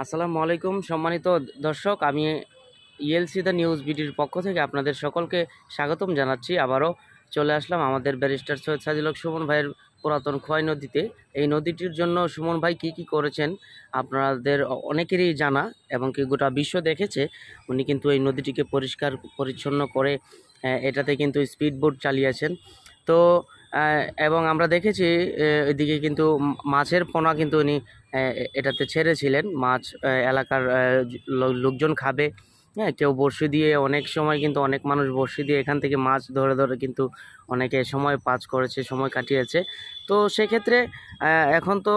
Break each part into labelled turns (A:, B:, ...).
A: আসসালামু আলাইকুম সম্মানিত দর্শক, আমি ইএলসি দ্য নিউজ বিডির পক্ষ থেকে আপনাদের সকলকে স্বাগতম জানাচ্ছি। আবারও চলে আসলাম আমাদের ব্যারিস্টার সৈয়দ সাজিল হক সুমন ভাইয়ের পুরাতন খোয়াই নদীতে। এই নদীটির জন্য সুমন ভাই কি করেছেন আপনাদের অনেকেরই জানা এবং কি গোটা বিশ্ব দেখেছে। উনি কিন্তু এই নদীটিকে পরিষ্কার পরিচ্ছন্ন করে এটাতে কিন্তু স্পিড বোট চালিয়েছেন। তো এবং আমরা দেখেছি এদিকে কিন্তু মাছের পোনা কিন্তু উনি এটাতে ছেড়েছিলেন। মাছ এলাকার লোকজন খাবে, হ্যাঁ, কেউ বড়শি দিয়ে, অনেক সময় কিন্তু অনেক মানুষ বড়শি দিয়ে এখান থেকে মাছ ধরে ধরে কিন্তু অনেকে সময় পাস করেছে, সময় কাটিয়েছে। তো সেক্ষেত্রে এখন তো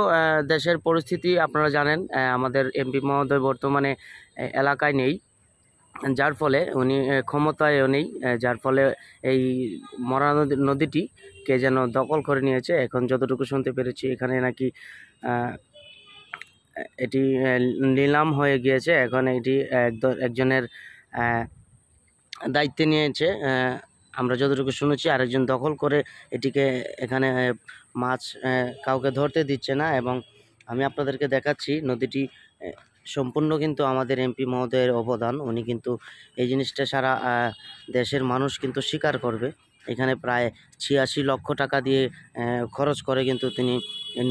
A: দেশের পরিস্থিতি আপনারা জানেন, আমাদের এমপি মহোদয় বর্তমানে এলাকায় নেই, যার ফলে উনি ক্ষমতায়ও নেই, যার ফলে এই মরা নদীটি কে যেন দখল করে নিয়েছে। এখন যতটুকু শুনতে পেরেছি এখানে নাকি এটি নিলাম হয়ে গিয়েছে। এখন এটি একজনের দায়িত্বে নিয়েছে, আমরা যতটুকু শুনেছি। আরেকজন দখল করে এটিকে এখানে মাছ কাউকে ধরতে দিচ্ছে না। এবং আমি আপনাদেরকে দেখাচ্ছি নদীটি সম্পূর্ণ কিন্তু আমাদের এমপি মহোদয়ের অবদান। উনি কিন্তু এই জিনিসটা সারা দেশের মানুষ কিন্তু স্বীকার করবে। এখানে প্রায় ৮৬ লক্ষ টাকা দিয়ে খরচ করে কিন্তু তিনি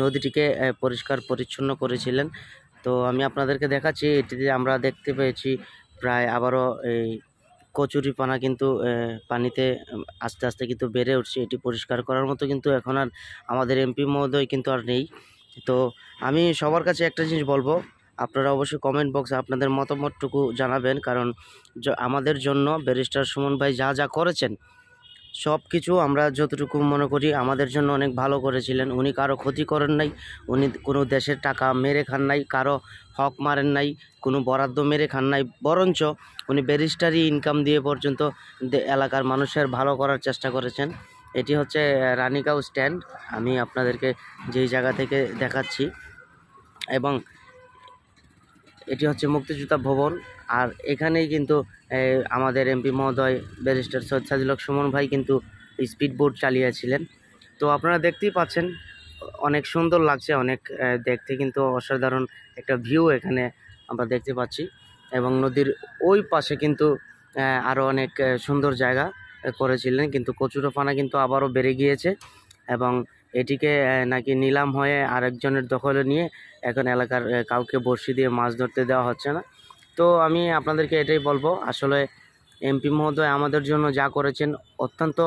A: নদীটিকে পরিষ্কার পরিচ্ছন্ন করেছিলেন। তো আমি আপনাদেরকে দেখাচ্ছি, এটিতে আমরা দেখতে পেয়েছি প্রায় আবারও এই কচুরিপানা কিন্তু পানিতে আস্তে আস্তে কিন্তু বেড়ে উঠছে। এটি পরিষ্কার করার মতো কিন্তু এখন আর আমাদের এমপি মহোদয় কিন্তু আর নেই। তো আমি সবার কাছে একটা জিনিস বলবো, আপনারা অবশ্যই কমেন্ট বক্সে আপনাদের মতামতটুকু জানাবেন, কারণ আমাদের জন্য ব্যারিস্টার সুমন ভাই যা যা করেছেন সব কিছু আমরা যতটুকু মনে করি আমাদের জন্য অনেক ভালো করেছিলেন। উনি কারো ক্ষতি করেন নাই, উনি কোনো দেশের টাকা মেরে খান নাই, কারো হক মারেন নাই, কোনো বরাদ্দ মেরে খান নাই, বরঞ্চ উনি ব্যারিস্টারি ইনকাম দিয়ে পর্যন্ত এলাকার মানুষের ভালো করার চেষ্টা করেছেন। এটি হচ্ছে রানীগাঁও স্ট্যান্ড, আমি আপনাদেরকে যেই জায়গা থেকে দেখাচ্ছি, এবং এটি হচ্ছে মুক্তিযোদ্ধা ভবন। আর এখানেই কিন্তু আমাদের এমপি মহোদয় ব্যারিস্টার সৈয়দ সাজিল হক সুমন ভাই কিন্তু স্পিড বোট চালিয়েছিলেন। তো আপনারা দেখতেই পাচ্ছেন অনেক সুন্দর লাগছে, অনেক দেখতে কিন্তু অসাধারণ একটা ভিউ এখানে আমরা দেখতে পাচ্ছি। এবং নদীর ওই পাশে কিন্তু আরও অনেক সুন্দর জায়গা করেছিলেন, কিন্তু কচুরিপানা কিন্তু আবারও বেড়ে গিয়েছে এবং এটিকে নাকি নিলাম হয়ে আরেকজনের দখলে নিয়ে এখন এলাকার কাউকে বড়শি দিয়ে মাছ ধরতে দেওয়া হচ্ছে না। তো আমি আপনাদেরকে এটাই বলবো, আসলে এমপি মহোদয় আমাদের জন্য যা করেছেন অত্যন্ত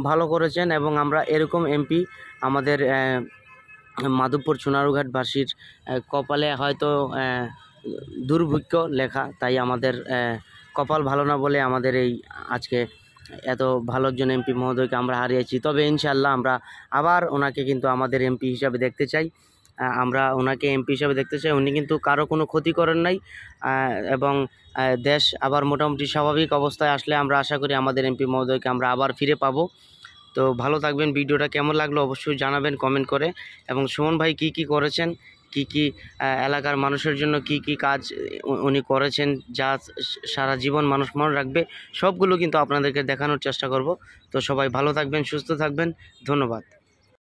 A: ভালো করেছেন, এবং আমরা এরকম এমপি আমাদের মাধবপুর চুনারুঘাটবাসীর কপালে হয়তো দুর্ভিক্ষ লেখা, তাই আমাদের কপাল ভালো না বলে আমাদের এই আজকে এত ভালো একজন এমপি মহোদয়কে আমরা হারিয়েছি। তবে ইনশাল্লাহ আমরা আবার ওনাকে কিন্তু আমাদের এমপি হিসাবে দেখতে চাই, আমরা ওনাকে এমপি হিসাবে দেখতে চাই। উনি কিন্তু কারো কোনো ক্ষতি করেন নাই, এবং দেশ আবার মোটামুটি স্বাভাবিক অবস্থায় আসলে আমরা আশা করি আমাদের এমপি মহোদয়কে আমরা আবার ফিরে পাবো। তো ভালো থাকবেন। ভিডিওটা কেমন লাগলো অবশ্যই জানাবেন কমেন্ট করে। এবং সুমন ভাই কি করেছেন, কি এলাকার মানুষের জন্য কি কাজ উনি করেছেন, যা সারা জীবন মানুষ মনে রাখবে, সবগুলো কিন্তু আপনাদেরকে দেখানোর চেষ্টা করব। তো সবাই ভালো থাকবেন, সুস্থ থাকবেন, ধন্যবাদ।